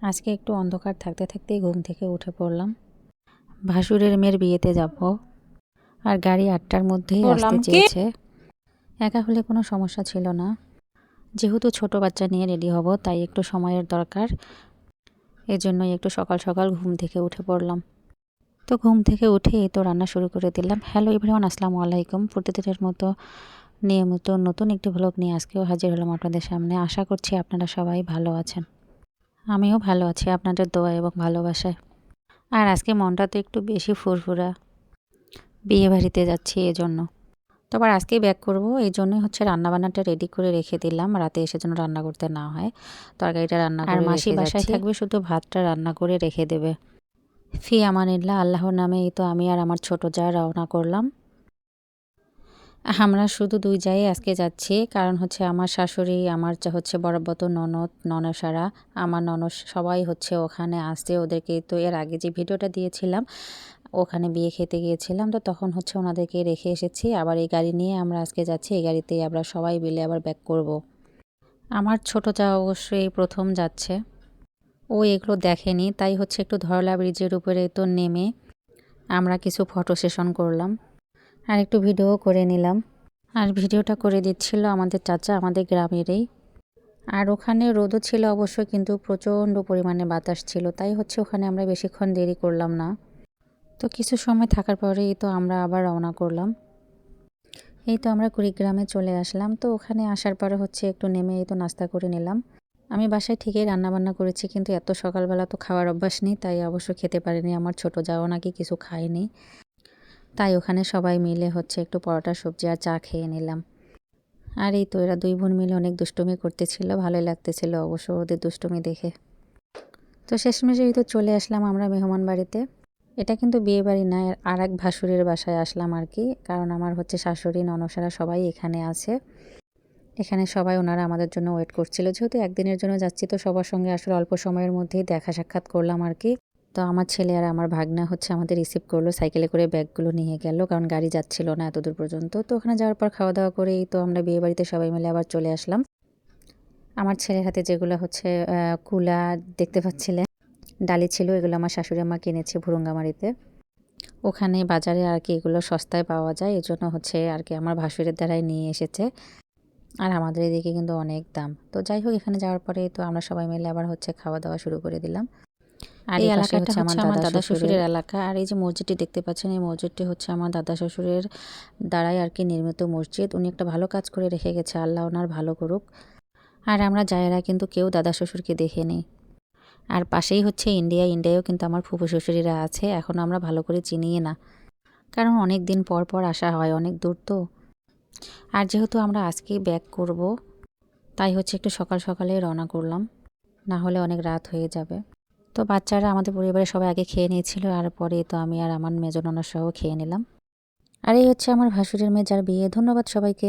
আজকে একটু অন্ধকার থাকতে থাকতেই ঘুম থেকে উঠে পড়লাম। ভাসুরের মেয়ের বিয়েতে যাব, আর গাড়ি 8টার মধ্যেই আসতে চেয়েছে। একা হলে কোনো সমস্যা ছিল না, যেহেতু ছোট বাচ্চা নিয়ে রেডি হব তাই একটু সময়ের দরকার। এজন্যই একটু সকাল সকাল ঘুম থেকে উঠে পড়লাম। তো ঘুম থেকে উঠে তো রান্না শুরু করে দিলাম। হ্যালো এভরিওয়ান, আসসালামু আলাইকুম। প্রতিদিনের মতো নিয়মিত নতুন একটি ভ্লগ নিয়ে আজকেও হাজির হলাম আপনাদের সামনে। আশা করছি আপনারা সবাই ভালো আছেন। আমিও ভালো আছি আপনাদের দোয়া এবং ভালোবাসায়। আর আজকে মনটা তো একটু বেশি ফুরফুরা, বিয়ে বাড়িতে যাচ্ছি এজন্য। তো আবার আজকেই ব্যাক করব, এই জন্যই হচ্ছে রান্নাবান্নাটা রেডি করে রেখে দিলাম, রাতে এসে যেন রান্না করতে না হয়। তরকারিটা রান্না করে মাসি বাসায় থাকবে, শুধু ভাতটা রান্না করে রেখে দেবে। ফি আমানিল্লাহ, আল্লাহর নামে। এই তো আমি আর আমার ছোট যা রওনা করলাম। আমরা শুধু 2 জায়গায় আজকে যাচ্ছি, কারণ হচ্ছে আমার শাশুড়ি, আমার হচ্ছে বড়াবত ননদ, ননসারা, আমার ননদ সবাই হচ্ছে ওখানে আসছে। ওদেরকে তো এর আগে যে ভিডিওটা দিয়েছিলাম, ওখানে বিয়ে খেতে গিয়েছিলাম, তো তখন হচ্ছে ওনাদেরকে রেখে এসেছি। আবার এই গাড়ি নিয়ে আমরা আজকে যাচ্ছি, এই গাড়িতেই আমরা সবাই মিলে আবার ব্যাক করব। আমার ছোট যা অবশ্যই প্রথম যাচ্ছে, ও এগুলো দেখেনি, তাই হচ্ছে একটু ধরলা ব্রিজের উপরে তো নেমে আমরা কিছু ফটো সেশন করলাম আর একটু ভিডিও করে নিলাম। আর ভিডিওটা করে দিচ্ছিল আমাদের চাচা, আমাদের গ্রামেরই। আর ওখানে রোদও ছিল অবশ্য, কিন্তু প্রচণ্ড পরিমাণে বাতাস ছিল, তাই হচ্ছে ওখানে আমরা বেশিক্ষণ দেরি করলাম না। তো কিছু সময় থাকার পরেই তো আমরা আবার রওনা করলাম। এই তো আমরা কুড়িগ্রামে চলে আসলাম। তো ওখানে আসার পরে হচ্ছে একটু নেমে এই তো নাস্তা করে নিলাম। আমি বাসায় ঠিকই রান্নাবান্না করেছি, কিন্তু এত সকালবেলা তো খাওয়ার অভ্যাস নেই, তাই অবশ্য খেতে পারিনি। আমার ছোট যাও নাকি কিছু খায়নি, তাই ওখানে সবাই মিলে হচ্ছে একটু পরোটা, সবজি আর চা খেয়ে নিলাম। আর এই তো এরা 2 বোন মিলে অনেক দুষ্টুমি করতেছিল, ভালোই লাগতেছিল অবশ্য ওদের দুষ্টুমি দেখে। তো শেষমেশেই তো চলে আসলাম আমরা মেহমান বাড়িতে। এটা কিন্তু বিয়ে বাড়ি না, আর এক ভাসুরের বাসায় আসলাম আর কি, কারণ আমার হচ্ছে শাশুড়ি, ননসারা সবাই এখানে আছে। এখানে সবাই ওনারা আমাদের জন্য ওয়েট করছিল, যেহেতু একদিনের জন্য যাচ্ছি, তো সবার সঙ্গে আসলে অল্প সময়ের মধ্যেই দেখা সাক্ষাৎ করলাম আর কি। তো আমার ছেলে আর আমার ভাগনা হচ্ছে আমাদের রিসিভ করলো, সাইকেলে করে ব্যাগগুলো নিয়ে গেল, কারণ গাড়ি যাচ্ছিল না এত দূর পর্যন্ত। তো ওখানে যাওয়ার পর খাওয়া দাওয়া করেই তো আমরা বিয়ে বাড়িতে সবাই মিলে আবার চলে আসলাম। আমার ছেলের হাতে যেগুলো হচ্ছে কুলা দেখতে পাচ্ছিলেন, ডালি ছিল, এগুলো আমার শাশুড়ি মা কিনেছে ভুরুঙ্গামারিতে। ওখানে বাজারে আর কি এগুলো সস্তায় পাওয়া যায়, এজন্য হচ্ছে আর কি আমার ভাসুরের দ্বারাই নিয়ে এসেছে। আর আমাদের এদিকে কিন্তু অনেক দাম। তো যাই হোক, এখানে যাওয়ার পরে তো আমরা সবাই মিলে আবার হচ্ছে খাওয়া দাওয়া শুরু করে দিলাম। আর এই এলাকাটা হচ্ছে আমার দাদা শ্বশুরের এলাকা। আর এই যে মসজিদটি দেখতে পাচ্ছেন, এই মসজিদটি হচ্ছে আমার দাদা শ্বশুরের দ্বারাই আর কি নির্মিত মসজিদ। উনি একটা ভালো কাজ করে রেখে গেছে, আল্লাহ ওনার ভালো করুক। আর আমরা যায়েরা কিন্তু কেউ দাদা শ্বশুরকে দেখেনি। আর পাশেই হচ্ছে ইন্ডিয়ায়ও কিন্তু আমার ফুফু শ্বশুরিরা আছে, এখন আমরা ভালো করে চিনিই না, কারণ অনেক দিন পর পর আসা হয়, অনেক দূর তো। আর যেহেতু আমরা আজকেই ব্যাক করব, তাই হচ্ছে একটু সকাল সকালে রওনা করলাম, না হলে অনেক রাত হয়ে যাবে। তো বাচ্চারা, আমাদের পরিবারের সবাই আগে খেয়ে নিয়েছিল, আর পরে তো আমি আর আমার মেজো ননদ সহ খেয়ে নিলাম। আর এই হচ্ছে আমার ভাসুরের মেয়ে, যার বিয়ে। ধন্যবাদ সবাইকে।